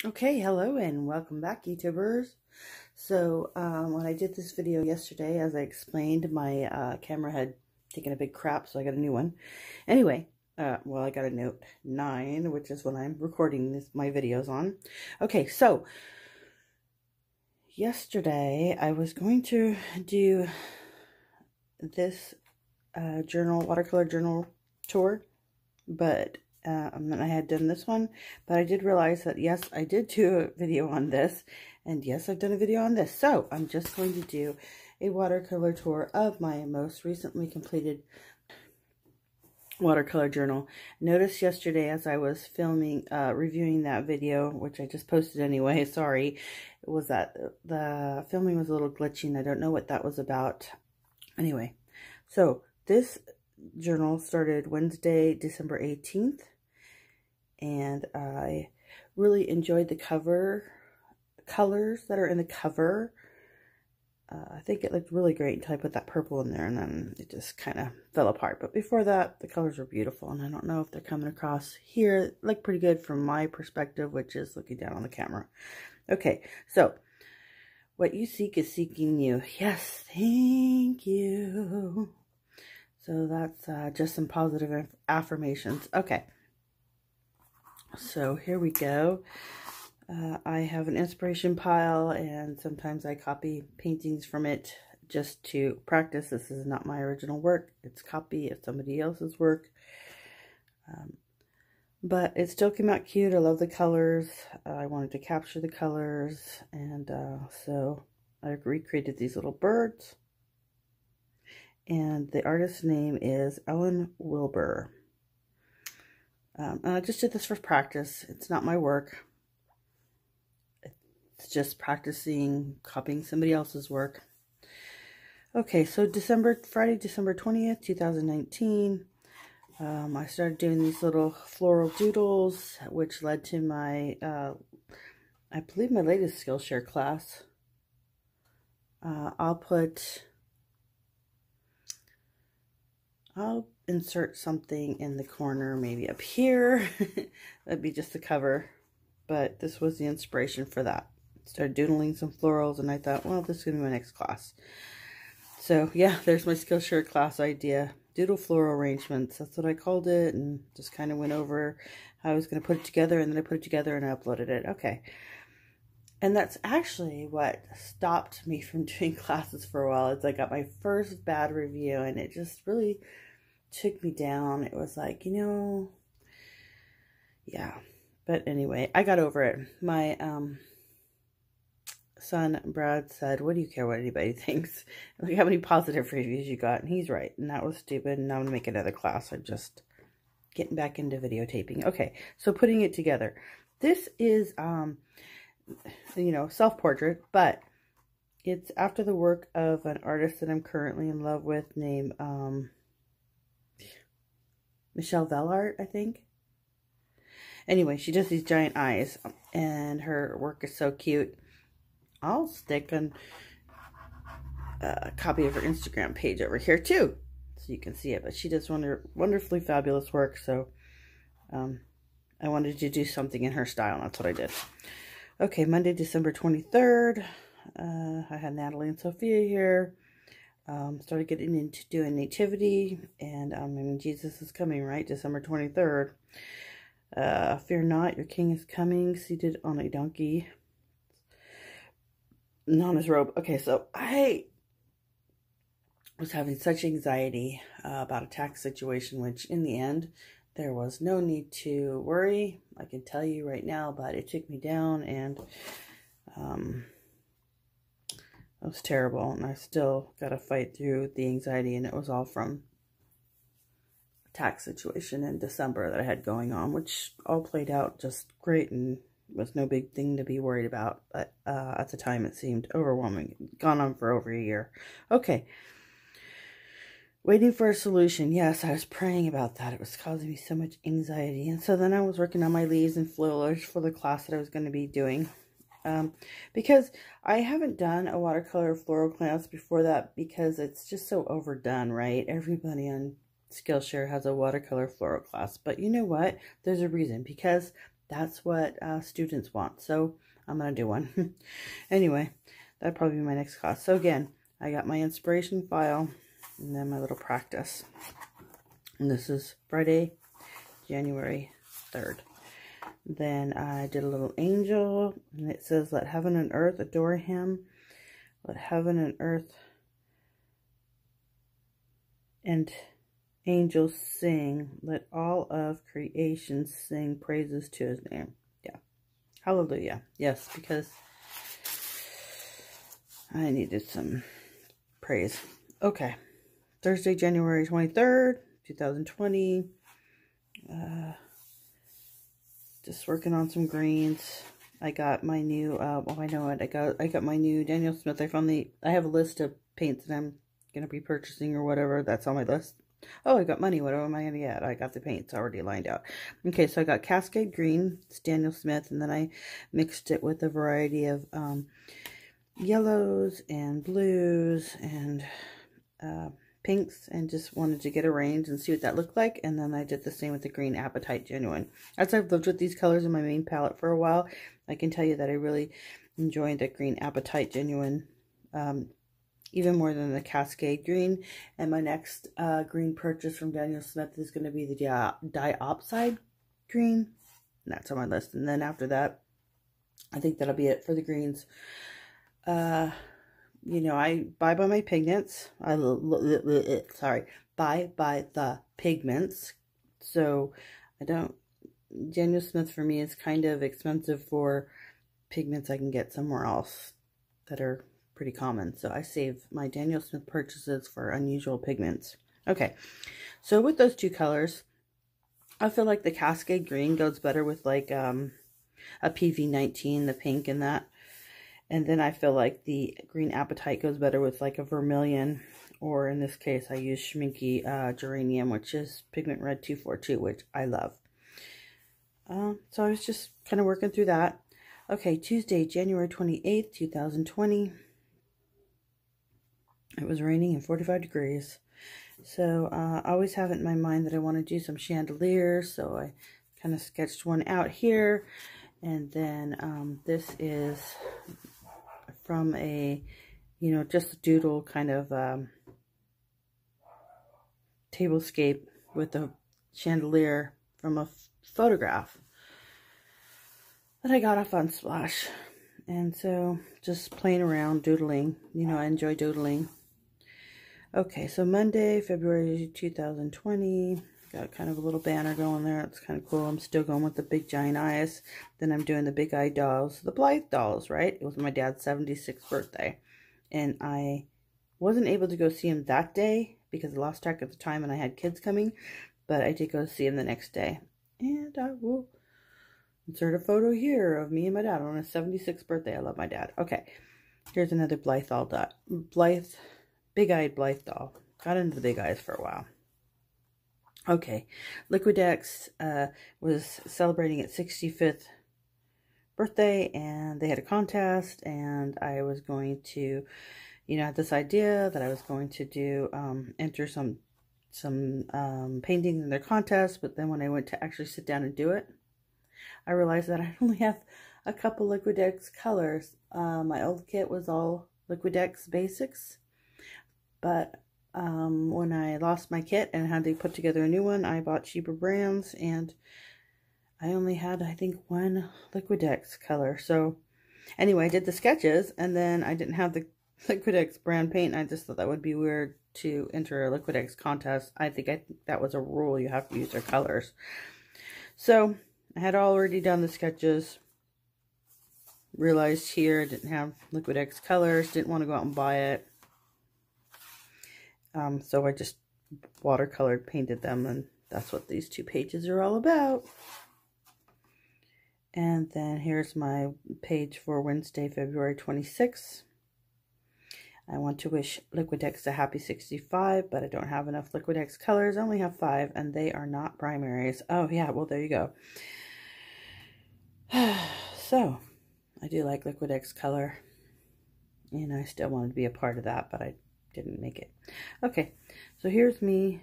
Okay, hello and welcome back, YouTubers. So when I did this video yesterday, as I explained, my camera had taken a big crap, so I got a new one. Anyway, well, I got a Note 9, which is what I'm recording my videos on. Okay, so yesterday I was going to do this watercolor journal tour, but and I had done this one, but I did realize that yes, I did do a video on this, and yes, I've done a video on this. So I'm just going to do a watercolor tour of my most recently completed watercolor journal. Notice yesterday as I was filming, reviewing that video, which I just posted anyway, sorry, it was that the filming was a little glitchy and I don't know what that was about. Anyway, so this journal started Wednesday, December 18th, and I really enjoyed the cover colors that are in the cover. I think it looked really great until I put that purple in there, and then it just kind of fell apart. But before that, the colors were beautiful, and I don't know if they're coming across here. It looked pretty good from my perspective, which is looking down on the camera. Okay, so what you seek is seeking you. Yes, thank you. So that's just some positive affirmations. Okay, so here we go. I have an inspiration pile, and sometimes I copy paintings from it just to practice. This is not my original work. It's a copy of somebody else's work. But it still came out cute. I love the colors. I wanted to capture the colors, and so I recreated these little birds. And the artist's name is Ellen Wilbur. And I just did this for practice. It's not my work. It's just practicing, copying somebody else's work. Okay, so Friday, December 20th, 2019, I started doing these little floral doodles, which led to my, I believe my latest Skillshare class. I'll insert something in the corner, maybe up here. That'd be just the cover, but this was the inspiration for that. Started doodling some florals, and I thought, well, this is going to be my next class. So yeah, there's my Skillshare class idea. Doodle floral arrangements, that's what I called it, and just kind of went over how I was going to put it together, and then I put it together and I uploaded it. Okay. And that's actually what stopped me from doing classes for a while. It's I got my first bad review, and it just really took me down. It was like, yeah. But anyway, I got over it. My son Brad said, "What do you care what anybody thinks? Like, how many positive reviews you got?" And he's right. And that was stupid. And now I'm gonna make another class. I'm just getting back into videotaping. Okay, so putting it together. This is self-portrait, but it's after the work of an artist that I'm currently in love with named Michelle Vellart, I think. Anyway, she does these giant eyes, and her work is so cute. I'll stick a copy of her Instagram page over here too, so you can see it. But she does wonderfully fabulous work, so I wanted to do something in her style, and that's what I did. Okay, Monday, December 23rd. I had Natalie and Sophia here. Started getting into doing nativity, and I mean, Jesus is coming, right? December 23rd. Fear not, your king is coming, seated on a donkey, and on his robe. Okay, so I was having such anxiety about a tax situation, which in the end, there was no need to worry. I can tell you right now, but it took me down, and it was terrible, and I still got to fight through the anxiety, and it was all from a tax situation in December that I had going on, which all played out just great and was no big thing to be worried about, but at the time it seemed overwhelming. It'd gone on for over a year. Okay. Waiting for a solution. Yes, I was praying about that. It was causing me so much anxiety. And so then I was working on my leaves and florals for the class that I was going to be doing. Because I haven't done a watercolor floral class before that, because it's just so overdone, right? Everybody on Skillshare has a watercolor floral class. But you know what? There's a reason, because that's what students want. So I'm going to do one. Anyway, that'd probably be my next class. So again, I got my inspiration file and then my little practice. And this is Friday, January 3rd. Then I did a little angel, and it says, let heaven and earth adore him. Let heaven and earth and angels sing. Let all of creation sing praises to his name. Yeah. Hallelujah. Yes, because I needed some praise. Okay. Thursday, January 23rd, 2020. Just working on some greens. I got my new, I know it. I got my new Daniel Smith. I have a list of paints that I'm going to be purchasing or whatever. That's on my list. Oh, I got money. What am I going to get? I got the paints already lined out. Okay, so I got Cascade Green. It's Daniel Smith. And then I mixed it with a variety of yellows and blues and pinks, and just wanted to get a range and see what that looked like. And then I did the same with the Green Apatite Genuine. As I've lived with these colors in my main palette for a while, I can tell you that I really enjoyed the Green Apatite Genuine even more than the Cascade Green. And my next green purchase from Daniel Smith is going to be the Diopside Green. And that's on my list. And then after that, I think that'll be it for the greens. You know, I buy by my pigments. Buy by the pigments. So I don't, Daniel Smith for me is kind of expensive for pigments I can get somewhere else that are pretty common. So I save my Daniel Smith purchases for unusual pigments. Okay, so with those two colors, I feel like the Cascade Green goes better with like a PV19, the pink and that. And then I feel like the Green Apatite goes better with like a vermilion, or in this case I use Schminky Geranium, which is Pigment Red 242, which I love. So I was just kind of working through that. Okay, Tuesday, January 28th, 2020. It was raining and 45 degrees. So I always have it in my mind that I want to do some chandeliers, so I kind of sketched one out here. And then this is from a, you know, just a doodle kind of tablescape with a chandelier from a photograph that I got off Unsplash. And so just playing around, doodling. You know, I enjoy doodling. Okay, so Monday, February 2020. Got kind of a little banner going there. It's kind of cool. I'm still going with the big giant eyes. Then I'm doing the big eye dolls. The Blythe dolls, right? It was my dad's 76th birthday. And I wasn't able to go see him that day because I lost track of the time and I had kids coming. But I did go see him the next day. And I will insert a photo here of me and my dad on his 76th birthday. I love my dad. Okay. Here's another Blythe doll. Big-eyed Blythe doll. Got into the big eyes for a while. Okay, Liquidex was celebrating its 65th birthday, and they had a contest, and I was going to, you know, had this idea that I was going to do, enter some paintings in their contest, but then when I went to actually sit down and do it, I realized that I only have a couple Liquidex colors. My old kit was all Liquidex basics, but when I lost my kit and had to put together a new one, I bought cheaper brands, and I only had, I think, one Liquidex color. So anyway, I did the sketches, and then I didn't have the Liquidex brand paint. I just thought that would be weird to enter a Liquidex contest. I think that was a rule. You have to use their colors. So I had already done the sketches. Realized here I didn't have Liquidex colors. Didn't want to go out and buy it. So I just watercolored painted them, and that's what these two pages are all about. And then here's my page for Wednesday, February 26th. I want to wish Liquidex a happy 65, but I don't have enough Liquidex colors. I only have 5, and they are not primaries. Oh, yeah, well, there you go. So, I do like Liquidex color, and I still wanted to be a part of that, but I didn't make it. Okay, so here's me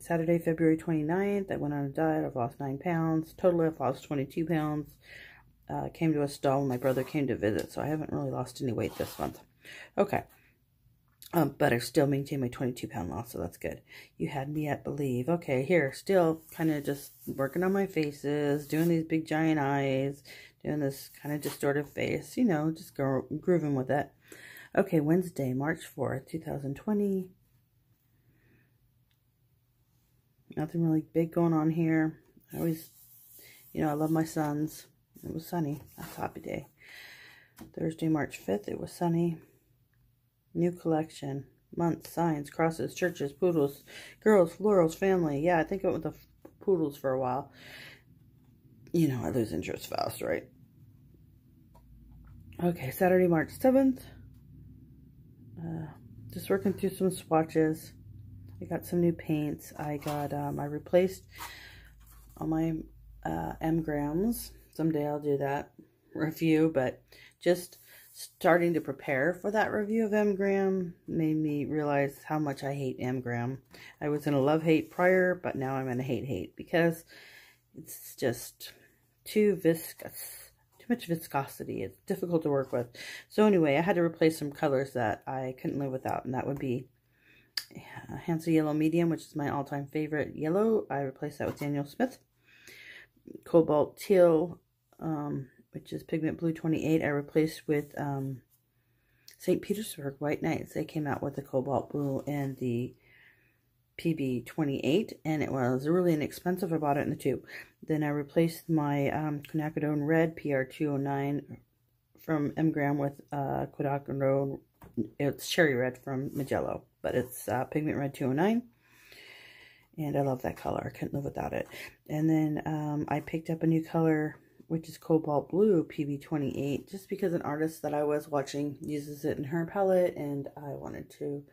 Saturday, February 29th, I went on a diet. I've lost 9 pounds. Totally, I've lost 22 pounds. Came to a stall when my brother came to visit, so I haven't really lost any weight this month. Okay. But I still maintain my 22-pound loss, so that's good. You had me at believe. Okay, here, still kind of just working on my faces, doing these big giant eyes, doing this kind of distorted face, you know, just grooving with it. Okay, Wednesday, March 4th, 2020. Nothing really big going on here. I always, you know, I love my sons. It was sunny. That's a happy day. Thursday, March 5th, it was sunny. New collection. Months, signs, crosses, churches, poodles, girls, florals, family. Yeah, I think I went with the poodles for a while. You know, I lose interest fast, right? Okay, Saturday, March 7th. Just working through some swatches. I got some new paints. I replaced all my M-grams. Someday I'll do that review, but just starting to prepare for that review of M-gram made me realize how much I hate M-gram. I was in a love-hate prior, but now I'm in a hate-hate because it's just too viscous. Too much viscosity. It's difficult to work with. So anyway, I had to replace some colors that I couldn't live without, and that would be Hansel Yellow Medium, which is my all-time favorite yellow. I replaced that with Daniel Smith. Cobalt Teal, which is Pigment Blue 28, I replaced with St. Petersburg White Knights. They came out with the Cobalt Blue and the PB 28, and it was really inexpensive. I bought it in the tube. Then I replaced my Quinacridone Red PR 209 from M-gram with Quinacridone. It's Cherry Red from Magello, but it's Pigment Red 209. And I love that color. I couldn't live without it. And then I picked up a new color, which is Cobalt Blue PB28, just because an artist that I was watching uses it in her palette, and I wanted to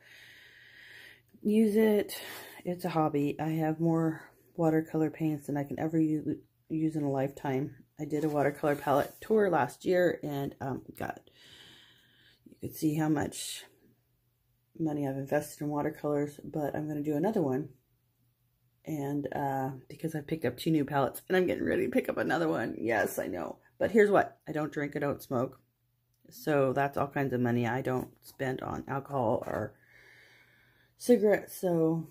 use it. It's a hobby. I have more watercolor paints than I can ever use in a lifetime. I did a watercolor palette tour last year, and you could see how much money I've invested in watercolors, but I'm going to do another one. And because I picked up 2 new palettes, and I'm getting ready to pick up another one. Yes, I know. But here's what. I don't drink, I don't smoke. So that's all kinds of money I don't spend on alcohol or cigarettes. So,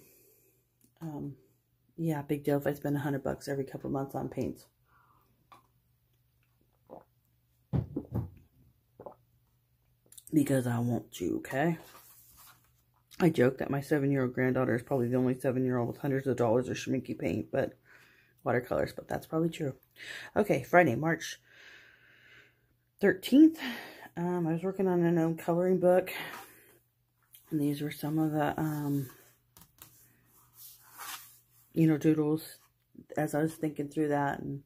yeah, big deal if I spend $100 every couple of months on paints. Because I want to, okay? I joke that my 7-year-old granddaughter is probably the only 7-year-old with hundreds of dollars of schminky paint, but watercolors, but that's probably true. Okay, Friday, March 13th. I was working on an own coloring book, and these were some of the, you know, doodles as I was thinking through that, and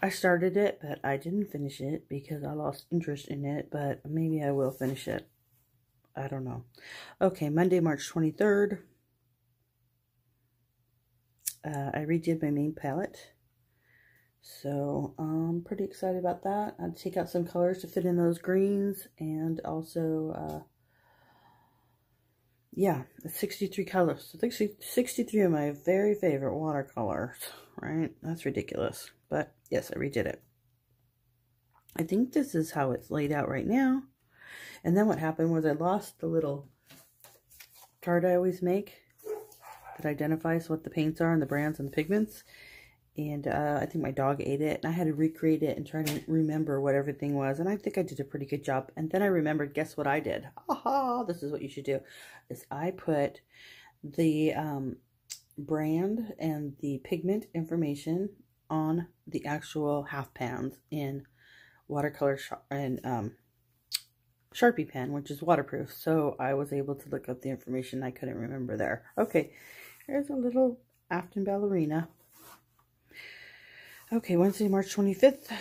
I started it, but I didn't finish it because I lost interest in it, but maybe I will finish it. I don't know. Okay, Monday, March 23rd. I redid my main palette. So, I'm pretty excited about that. I had to take out some colors to fit in those greens. And also, yeah, 63 colors. So 63 of my very favorite watercolors, right? That's ridiculous. But, yes, I redid it. I think this is how it's laid out right now. And then what happened was I lost the little card I always make that identifies what the paints are and the brands and the pigments. And I think my dog ate it. And I had to recreate it and try to remember what everything was. And I think I did a pretty good job. And then I remembered, guess what I did? Aha, this is what you should do. Is I put the brand and the pigment information on the actual half pans in watercolor and Sharpie pen, which is waterproof. So I was able to look up the information I couldn't remember there. Okay, here's a little Afton ballerina. Okay, Wednesday, March 25th.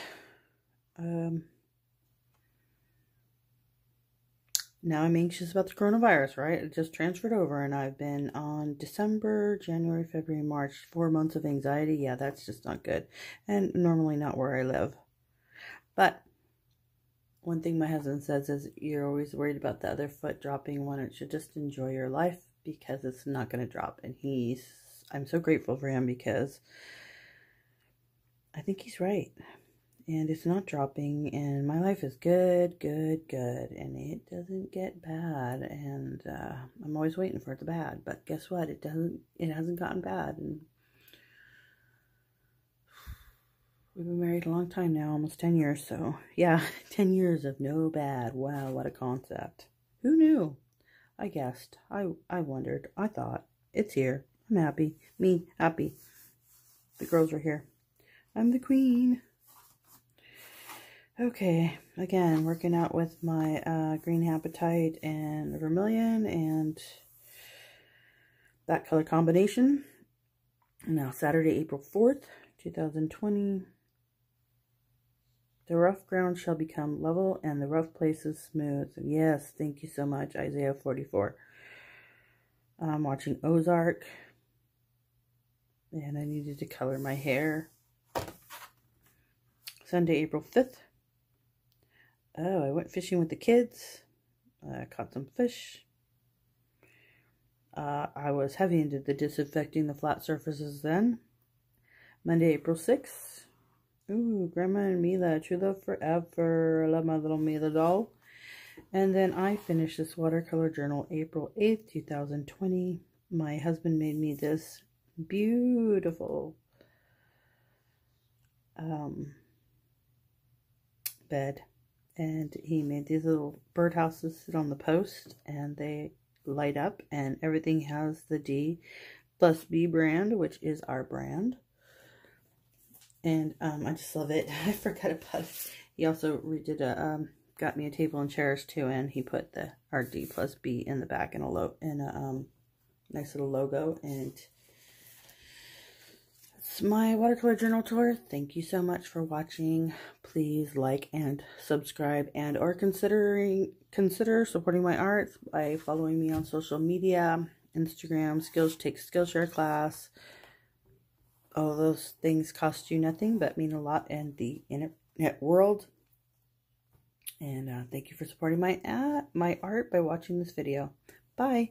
Now I'm anxious about the coronavirus, right? It just transferred over, and I've been on December, January, February, March, 4 months of anxiety. Yeah, that's just not good. And normally not where I live. But one thing my husband says is, you're always worried about the other foot dropping when it should just enjoy your life because it's not going to drop. And I'm so grateful for him because I think he's right. And it's not dropping, and my life is good, good, good, and it doesn't get bad, and I'm always waiting for it to bad, but guess what, it hasn't gotten bad, and we've been married a long time now, almost 10 years, so, yeah, 10 years of no bad. Wow, what a concept. Who knew? I guessed. I wondered. I thought. It's here. I'm happy. Me, happy. The girls are here. I'm the queen. Okay, again, working out with my green hapatite and vermilion and that color combination. Now, Saturday, April 4th, 2020. The rough ground shall become level and the rough places smooth. Yes, thank you so much, Isaiah 44. I'm watching Ozark. And I needed to color my hair. Sunday, April 5th. Oh, I went fishing with the kids. Caught some fish. I was heavy into the disinfecting the flat surfaces then. Monday, April 6th. Ooh, Grandma and Mila, true love forever. I love my little Mila doll. And then I finished this watercolor journal April 8th, 2020. My husband made me this beautiful bed. And he made these little birdhouses sit on the post, and they light up, and everything has the D+B brand, which is our brand. And I just love it. I forgot about it. He also redid got me a table and chairs too, and he put our D+B in the back in a nice little logo. And it's my watercolor journal tour. Thank you so much for watching. Please like and subscribe, and or consider supporting my art by following me on social media, Instagram, take Skillshare class. All those things cost you nothing but mean a lot in the internet world. And thank you for supporting my art by watching this video. Bye.